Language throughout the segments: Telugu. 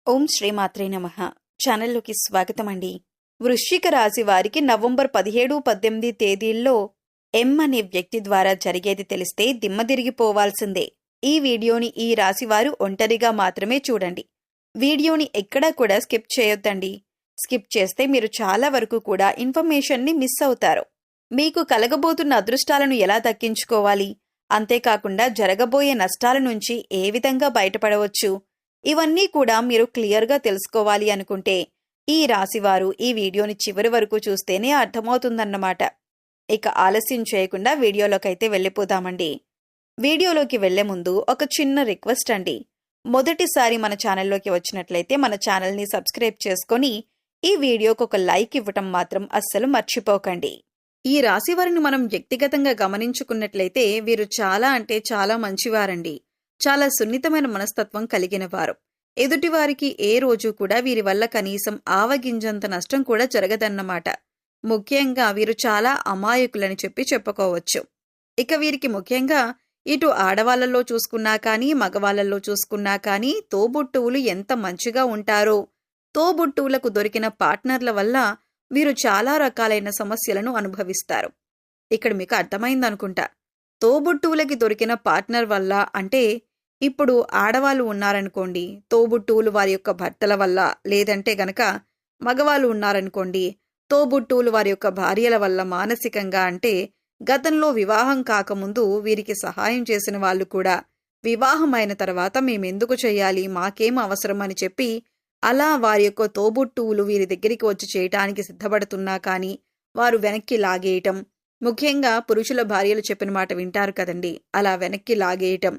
ఓం శ్రీమాత్రే నమః. ఛానల్లోకి స్వాగతం అండి. వృశ్చిక రాశి వారికి నవంబర్ 17, 18 తేదీల్లో ఎం అనే వ్యక్తి ద్వారా జరిగేది తెలిస్తే దిమ్మదిరిగిపోవాల్సిందే. ఈ వీడియోని ఈ రాశి వారు ఒంటరిగా మాత్రమే చూడండి. వీడియోని ఎక్కడా కూడా స్కిప్ చేయొద్దండి. స్కిప్ చేస్తే మీరు చాలా వరకు కూడా ఇన్ఫర్మేషన్ని మిస్ అవుతారు. మీకు కలగబోతున్న అదృష్టాలను ఎలా దక్కించుకోవాలి, అంతేకాకుండా జరగబోయే నష్టాల నుంచి ఏ విధంగా బయటపడవచ్చు, ఇవన్నీ కూడా మీరు క్లియర్గా తెలుసుకోవాలి అనుకుంటే ఈ రాశివారు ఈ వీడియోని చివరి వరకు చూస్తేనే అర్థమవుతుందన్నమాట. ఇక ఆలస్యం చేయకుండా వీడియోలోకైతే వెళ్ళిపోదామండి. వీడియోలోకి వెళ్లే ముందు ఒక చిన్న రిక్వెస్ట్ అండి. మొదటిసారి మన ఛానల్లోకి వచ్చినట్లయితే మన ఛానల్ని సబ్స్క్రైబ్ చేసుకొని ఈ వీడియోకి ఒక లైక్ ఇవ్వటం మాత్రం అస్సలు మర్చిపోకండి. ఈ రాశి వారిని మనం వ్యక్తిగతంగా గమనించుకున్నట్లయితే వీరు చాలా అంటే చాలా మంచివారండి. చాలా సున్నితమైన మనస్తత్వం కలిగిన వారు. ఎదుటివారికి ఏ రోజు కూడా వీరి వల్ల కనీసం ఆవగింజంత నష్టం కూడా జరగదన్నమాట. ముఖ్యంగా వీరు చాలా అమాయకులని చెప్పుకోవచ్చు. ఇక వీరికి ముఖ్యంగా ఇటు ఆడవాళ్లలో చూసుకున్నా కానీ మగవాళ్లలో చూసుకున్నా కానీ తోబుట్టువులు ఎంత మంచిగా ఉంటారో, తోబుట్టువులకు దొరికిన పార్ట్నర్ల వల్ల వీరు చాలా రకాలైన సమస్యలను అనుభవిస్తారు. ఇక్కడ మీకు అర్థమైందనుకుంటా. తోబుట్టువులకి దొరికిన పార్ట్నర్ వల్ల అంటే ఇప్పుడు ఆడవాళ్ళు ఉన్నారనుకోండి, తోబుట్టువులు వారి యొక్క భర్తల వల్ల, లేదంటే గనక మగవాళ్ళు ఉన్నారనుకోండి, తోబుట్టువులు వారి యొక్క భార్యల వల్ల మానసికంగా అంటే గతంలో వివాహం కాకముందు వీరికి సహాయం చేసిన వాళ్ళు కూడా వివాహమైన తర్వాత మేమెందుకు చెయ్యాలి, మాకేం అవసరం అని చెప్పి అలా వారి యొక్క తోబుట్టువులు వీరి దగ్గరికి వచ్చి చేయటానికి సిద్ధపడుతున్నా కానీ వారు వెనక్కి లాగేయటం, ముఖ్యంగా పురుషుల భార్యలు చెప్పిన మాట వింటారు కదండి, అలా వెనక్కి లాగేయటం,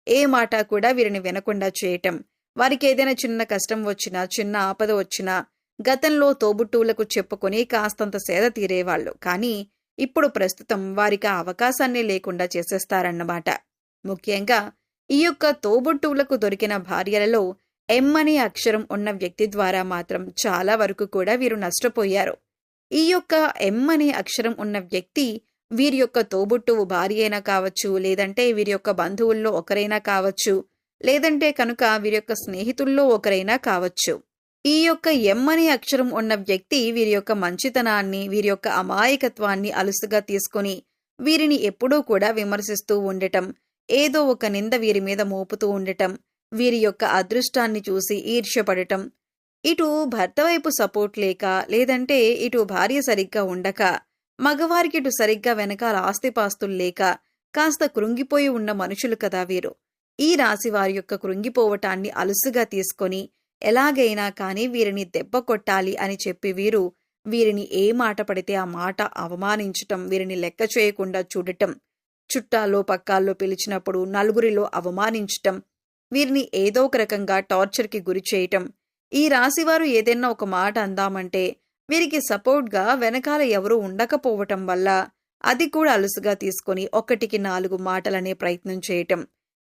ఏ మాట కూడా వీరిని వినకుండా చేయటం, వారికి ఏదైనా చిన్న కష్టం వచ్చినా చిన్న ఆపద వచ్చినా గతంలో తోబుట్టువులకు చెప్పుకొని కాస్తంత సేద తీరేవాళ్ళు. కానీ ఇప్పుడు ప్రస్తుతం వారికి ఆ అవకాశాన్ని లేకుండా చేసేస్తారన్నమాట. ముఖ్యంగా ఈ యొక్క తోబుట్టువులకు దొరికిన భార్యలలో ఎం అనే అక్షరం ఉన్న వ్యక్తి ద్వారా మాత్రం చాలా వరకు కూడా వీరు నష్టపోయారు. ఈ యొక్క ఎం అనే అక్షరం ఉన్న వ్యక్తి వీరి యొక్క తోబుట్టువు భార్య అయినా కావచ్చు, లేదంటే వీరి యొక్క బంధువుల్లో ఒకరైనా కావచ్చు, లేదంటే కనుక వీరి యొక్క స్నేహితుల్లో ఒకరైనా కావచ్చు. ఈ యొక్క ఎం అనే అక్షరం ఉన్న వ్యక్తి వీరి యొక్క మంచితనాన్ని, వీరి యొక్క అమాయకత్వాన్ని అలుసుగా తీసుకుని వీరిని ఎప్పుడూ కూడా విమర్శిస్తూ ఉండటం, ఏదో ఒక నింద వీరి మీద మోపుతూ ఉండటం, వీరి యొక్క అదృష్టాన్ని చూసి ఈర్ష్యపడటం, ఇటు భర్త వైపు సపోర్ట్ లేక, లేదంటే ఇటు భార్య సరిగ్గా ఉండక, మగవారికి ఇటు సరిగ్గా వెనకాల ఆస్తిపాస్తులు లేక కాస్త కృంగిపోయి ఉన్న మనుషులు కదా వీరు. ఈ రాశి వారి యొక్క కృంగిపోవటాన్ని అలుసుగా తీసుకొని ఎలాగైనా కానీ వీరిని దెబ్బ కొట్టాలి అని చెప్పి వీరిని ఏ మాట పడితే ఆ మాట అవమానించటం, వీరిని లెక్క చేయకుండా చూడటం, చుట్టాల్లో పక్కాల్లో పిలిచినప్పుడు నలుగురిలో అవమానించటం, వీరిని ఏదో ఒక రకంగా టార్చర్కి గురి చేయటం, ఈ రాశివారు ఏదైనా ఒక మాట అందామంటే వీరికి సపోర్ట్గా వెనకాల ఎవరూ ఉండకపోవటం వల్ల అది కూడా అలుసుగా తీసుకొని 1కి 4 మాటలనే ప్రయత్నం చేయటం,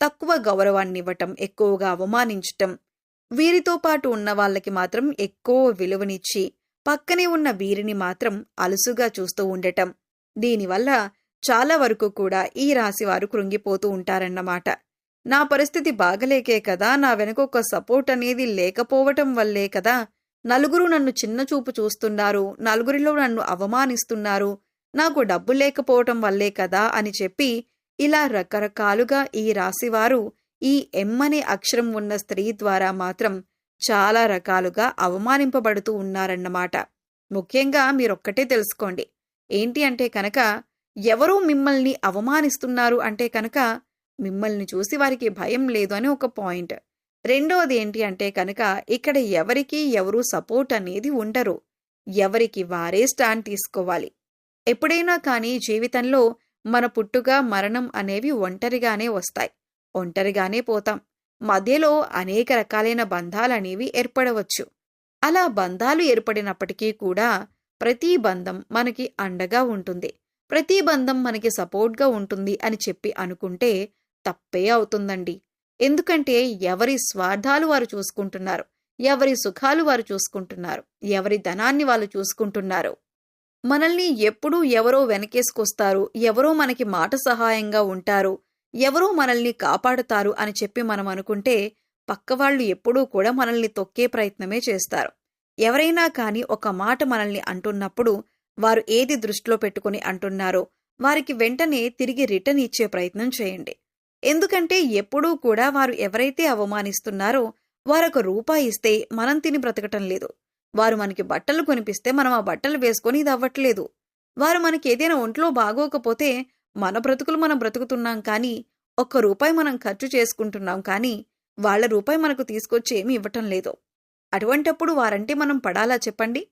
తక్కువ గౌరవాన్నివ్వటం, ఎక్కువగా అవమానించటం, వీరితో పాటు ఉన్న వాళ్ళకి మాత్రం ఎక్కువ విలువనిచ్చి పక్కనే ఉన్న వీరిని మాత్రం అలుసుగా చూస్తూ ఉండటం, దీనివల్ల చాలా వరకు కూడా ఈ రాశివారు కృంగిపోతూ ఉంటారన్నమాట. నా పరిస్థితి బాగలేకే కదా, నా వెనుక ఒక సపోర్ట్ అనేది లేకపోవటం వల్లే కదా నలుగురు నన్ను చిన్నచూపు చూస్తున్నారు, నలుగురిలో నన్ను అవమానిస్తున్నారు, నాకు డబ్బు లేకపోవటం వల్లే కదా అని చెప్పి ఇలా రకరకాలుగా ఈ రాశివారు ఈ ఎం అనే అక్షరం ఉన్న స్త్రీ ద్వారా మాత్రం చాలా రకాలుగా అవమానింపబడుతూ ఉన్నారన్నమాట. ముఖ్యంగా మీరొక్కటే తెలుసుకోండి, ఏంటి అంటే కనుక ఎవరూ మిమ్మల్ని అవమానిస్తున్నారు అంటే కనుక మిమ్మల్ని చూసి వారికి భయం లేదు అని ఒక పాయింట్. రెండోది ఏంటి అంటే కనుక ఇక్కడ ఎవరికి ఎవరూ సపోర్ట్ అనేది ఉండరు, ఎవరికి వారే స్టాండ్ తీసుకోవాలి. ఎప్పుడైనా కానీ జీవితంలో మన పుట్టుక మరణం అనేవి ఒంటరిగానే వస్తాయి, ఒంటరిగానే పోతాం. మధ్యలో అనేక రకాలైన బంధాలనేవి ఏర్పడవచ్చు. అలా బంధాలు ఏర్పడినప్పటికీ కూడా ప్రతి బంధం మనకి అండగా ఉంటుంది, ప్రతి బంధం మనకి సపోర్ట్గా ఉంటుంది అని చెప్పి అనుకుంటే తప్పే అవుతుందండి. ఎందుకంటే ఎవరి స్వార్థాలు వారు చూసుకుంటున్నారు, ఎవరి సుఖాలు వారు చూసుకుంటున్నారు, ఎవరి ధనాన్ని వాళ్ళు చూసుకుంటున్నారు. మనల్ని ఎప్పుడూ ఎవరో వెనకేసుకొస్తారు, ఎవరో మనకి మాట సహాయంగా ఉంటారు, ఎవరో మనల్ని కాపాడుతారు అని చెప్పి మనం అనుకుంటే పక్కవాళ్ళు ఎప్పుడూ కూడా మనల్ని తొక్కే ప్రయత్నమే చేస్తారు. ఎవరైనా కానీ ఒక మాట మనల్ని అంటున్నప్పుడు వారు ఏది దృష్టిలో పెట్టుకుని అంటున్నారో వారికి వెంటనే తిరిగి రిటర్న్ ఇచ్చే ప్రయత్నం చేయండి. ఎందుకంటే ఎప్పుడూ కూడా వారు ఎవరైతే అవమానిస్తున్నారో వారొక రూపాయి ఇస్తే మనం తిని బ్రతకటం లేదు. వారు మనకి బట్టలు కొనిపిస్తే మనం ఆ బట్టలు వేసుకొని ఇది అవ్వట్లేదు. వారు మనకి ఏదైనా ఒంట్లో బాగోకపోతే మన బ్రతుకులు మనం బ్రతుకుతున్నాం కానీ ఒక్క రూపాయి మనం ఖర్చు చేసుకుంటున్నాం కానీ వాళ్ళ రూపాయి మనకు తీసుకొచ్చి ఏమీ ఇవ్వటం లేదు. అటువంటప్పుడు వారంటే మనం పడాలా చెప్పండి?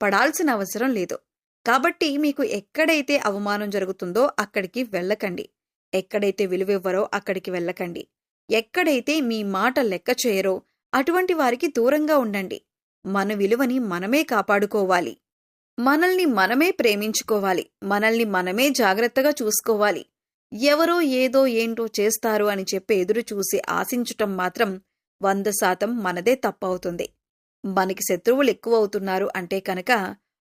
పడాల్సిన అవసరం లేదు. కాబట్టి మీకు ఎక్కడైతే అవమానం జరుగుతుందో అక్కడికి వెళ్ళకండి. ఎక్కడైతే విలువివ్వరో అక్కడికి వెళ్ళకండి. ఎక్కడైతే మీ మాట లెక్క చేయరో అటువంటి వారికి దూరంగా ఉండండి. మన విలువని మనమే కాపాడుకోవాలి. మనల్ని మనమే ప్రేమించుకోవాలి. మనల్ని మనమే జాగ్రత్తగా చూసుకోవాలి. ఎవరో ఏదో ఏంటో చేస్తారు అని చెప్పి ఎదురు చూసి ఆశించటం మాత్రం 100% మనదే తప్పవుతుంది. మనకి శత్రువులు ఎక్కువవుతున్నారు అంటే కనుక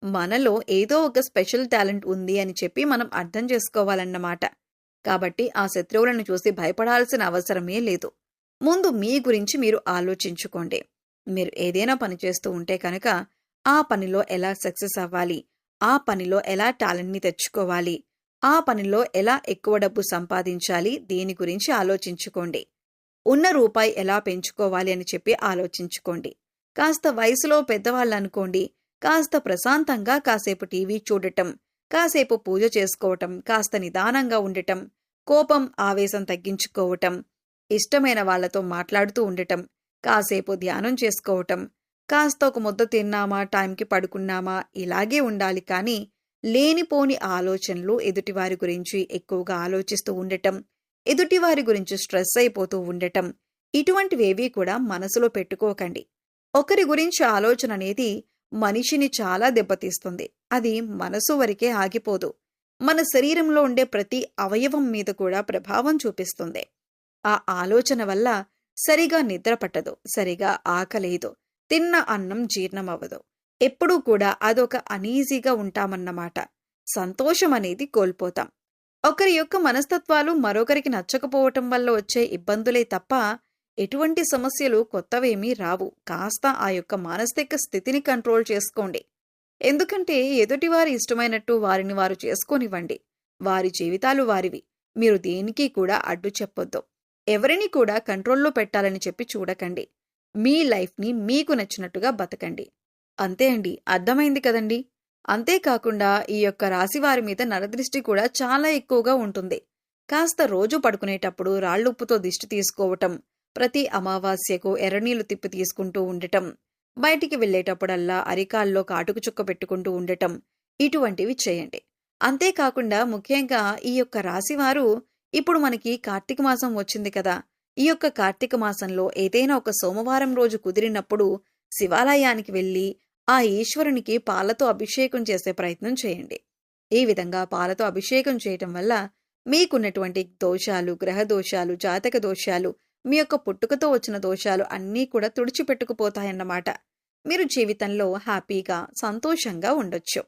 మనలో ఏదో ఒక స్పెషల్ టాలెంట్ ఉంది అని చెప్పి మనం అర్థం చేసుకోవాలన్నమాట. కాబట్టి ఆ శత్రువులను చూసి భయపడాల్సిన అవసరమే లేదు. ముందు మీ గురించి మీరు ఆలోచించుకోండి. మీరు ఏదైనా పని చేస్తూ ఉంటే కనుక ఆ పనిలో ఎలా సక్సెస్ అవ్వాలి, ఆ పనిలో ఎలా టాలెంట్ని తెచ్చుకోవాలి, ఆ పనిలో ఎలా ఎక్కువ డబ్బు సంపాదించాలి, దీని గురించి ఆలోచించుకోండి. ఉన్న రూపాయి ఎలా పెంచుకోవాలి అని చెప్పి ఆలోచించుకోండి. కాస్త వయసులో పెద్దవాళ్ళనుకోండి, కాస్త ప్రశాంతంగా కాసేపు టీవీ చూడటం, కాసేపు పూజ చేసుకోవటం, కాస్త నిదానంగా ఉండటం, కోపం ఆవేశం తగ్గించుకోవటం, ఇష్టమైన వాళ్లతో మాట్లాడుతూ ఉండటం, కాసేపు ధ్యానం చేసుకోవటం, కాస్త ఒక ముద్ద తిన్నామా టైంకి పడుకున్నామా ఇలాగే ఉండాలి. కానీ లేనిపోని ఆలోచనలు, ఎదుటివారి గురించి ఎక్కువగా ఆలోచిస్తూ ఉండటం, ఎదుటివారి గురించి స్ట్రెస్ అయిపోతూ ఉండటం, ఇటువంటివేవీ కూడా మనసులో పెట్టుకోకండి. ఒకరి గురించి ఆలోచన అనేది మనిషిని చాలా దెబ్బతీస్తుంది. అది మనసు వరకే ఆగిపోదు. మన శరీరంలో ఉండే ప్రతి అవయవం మీద కూడా ప్రభావం చూపిస్తుంది. ఆ ఆలోచన వల్ల సరిగా నిద్ర పట్టదు, సరిగా ఆకలేదు, తిన్న అన్నం జీర్ణమవ్వదు. ఎప్పుడూ కూడా అదొక అనీజీగా ఉంటామన్నమాట. సంతోషం అనేది కోల్పోతాం. ఒకరి యొక్క మనస్తత్వాలు మరొకరికి నచ్చకపోవటం వల్ల వచ్చే ఇబ్బందులే తప్ప ఎటువంటి సమస్యలు కొత్తవేమీ రావు. కాస్త ఆ యొక్క మానసిక స్థితిని కంట్రోల్ చేసుకోండి. ఎందుకంటే ఎదుటివారి ఇష్టమైనట్టు వారిని వారు చేసుకోనివ్వండి. వారి జీవితాలు వారివి. మీరు దేనికి కూడా అడ్డు చెప్పొద్దు. ఎవరిని కూడా కంట్రోల్లో పెట్టాలని చెప్పి చూడకండి. మీ లైఫ్ని మీకు నచ్చినట్టుగా బతకండి. అంతే అండి, అర్థమైంది కదండి. అంతేకాకుండా ఈ యొక్క రాశివారి మీద నరదృష్టి కూడా చాలా ఎక్కువగా ఉంటుంది. కాస్త రోజు పడుకునేటప్పుడు రాళ్లుప్పుతో దిష్టి తీసుకోవటం, ప్రతి అమావాస్యకు ఎర్రనీళ్లు తిప్పి తీసుకుంటూ ఉండటం, బయటికి వెళ్లేటప్పుడల్లా అరికాల్లో కాటుకు చుక్క పెట్టుకుంటూ ఉండటం, ఇటువంటివి చేయండి. అంతేకాకుండా ముఖ్యంగా ఈ యొక్క రాశివారు ఇప్పుడు మనకి కార్తీక మాసం వచ్చింది కదా, ఈ యొక్క కార్తీక మాసంలో ఏదైనా ఒక సోమవారం రోజు కుదిరినప్పుడు శివాలయానికి వెళ్ళి ఆ ఈశ్వరునికి పాలతో అభిషేకం చేసే ప్రయత్నం చేయండి. ఈ విధంగా పాలతో అభిషేకం చేయటం వల్ల మీకున్నటువంటి దోషాలు, గ్రహ దోషాలు, జాతక దోషాలు, మీ యొక్క పుట్టుకతో వచ్చిన దోషాలు అన్నీ కూడా తుడిచిపెట్టుకుపోతాయన్నమాట. మీరు జీవితంలో హ్యాపీగా, సంతోషంగా ఉండొచ్చు.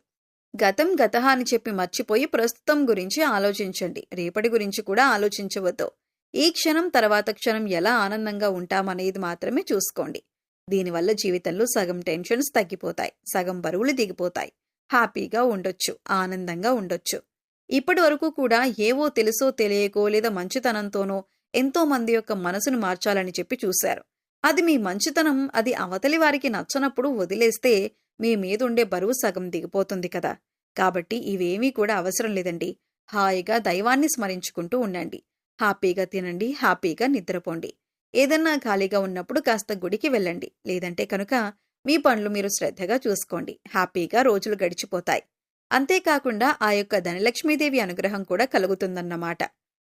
గతం గతహ అని చెప్పి మర్చిపోయి ప్రస్తుతం గురించి ఆలోచించండి. రేపటి గురించి కూడా ఆలోచించవద్దు. ఈ క్షణం తర్వాత క్షణం ఎలా ఆనందంగా ఉంటామనేది మాత్రమే చూసుకోండి. దీనివల్ల జీవితంలో సగం టెన్షన్స్ తగ్గిపోతాయి, సగం బరువులు దిగిపోతాయి. హ్యాపీగా ఉండొచ్చు, ఆనందంగా ఉండొచ్చు. ఇప్పటి వరకు కూడా ఏవో తెలుసో తెలియకో లేదా మంచితనంతోనో ఎంతో మంది యొక్క మనసును మార్చాలని చెప్పి చూశారు. అది మీ మంచితనం, అది అవతలి వారికి నచ్చనప్పుడు వదిలేస్తే మీ మీదుండే బరువు సగం దిగిపోతుంది కదా. కాబట్టి ఇవేమీ కూడా అవసరం లేదండి. హాయిగా దైవాన్ని స్మరించుకుంటూ ఉండండి. హ్యాపీగా తినండి, హ్యాపీగా నిద్రపోండి. ఏదన్నా ఖాళీగా ఉన్నప్పుడు కాస్త గుడికి వెళ్ళండి. లేదంటే కనుక మీ పనులు మీరు శ్రద్ధగా చూసుకోండి. హ్యాపీగా రోజులు గడిచిపోతాయి. అంతేకాకుండా ఆ యొక్క ధనలక్ష్మీదేవి అనుగ్రహం కూడా కలుగుతుందన్నమాట.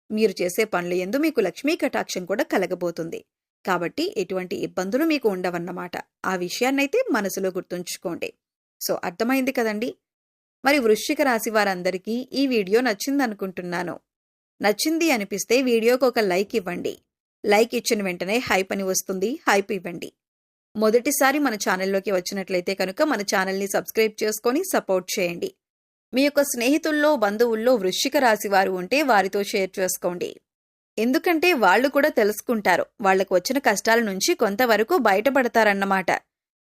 మీరు చేసే పనులు యందు మీకు లక్ష్మీ కటాక్షం కూడా కలగబోతుంది. కాబట్టి ఎటువంటి ఇబ్బందులు మీకు ఉండవన్నమాట. ఆ విషయాన్నైతే మనసులో గుర్తుంచుకోండి. సో అర్థమైంది కదండి. మరి వృశ్చిక రాశి వారందరికీ ఈ వీడియో నచ్చిందనుకుంటున్నాను. నచ్చింది అనిపిస్తే వీడియోకి ఒక లైక్ ఇవ్వండి. లైక్ ఇచ్చిన వెంటనే హైప్ అని వస్తుంది, హైప్ ఇవ్వండి. మొదటిసారి మన ఛానల్లోకి వచ్చినట్లయితే కనుక మన ఛానల్ని సబ్స్క్రైబ్ చేసుకొని సపోర్ట్ చేయండి. మీ యొక్క స్నేహితుల్లో, బంధువుల్లో వృశ్చిక రాశి వారు ఉంటే వారితో షేర్ చేసుకోండి. ఎందుకంటే వాళ్ళు కూడా తెలుసుకుంటారు. వాళ్లకు వచ్చిన కష్టాల నుంచి కొంతవరకు బయటపడతారన్నమాట.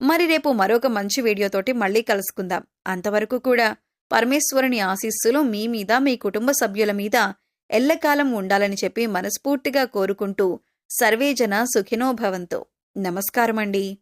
మరి రేపు మరొక మంచి వీడియోతోటి మళ్ళీ కలుసుకుందాం. అంతవరకు కూడా పరమేశ్వరుని ఆశీస్సులు మీ మీద, మీ కుటుంబ సభ్యుల మీద ఎల్లకాలం ఉండాలని చెప్పి మనస్ఫూర్తిగా కోరుకుంటూ సర్వేజన సుఖినో భవంతు. నమస్కారమండి.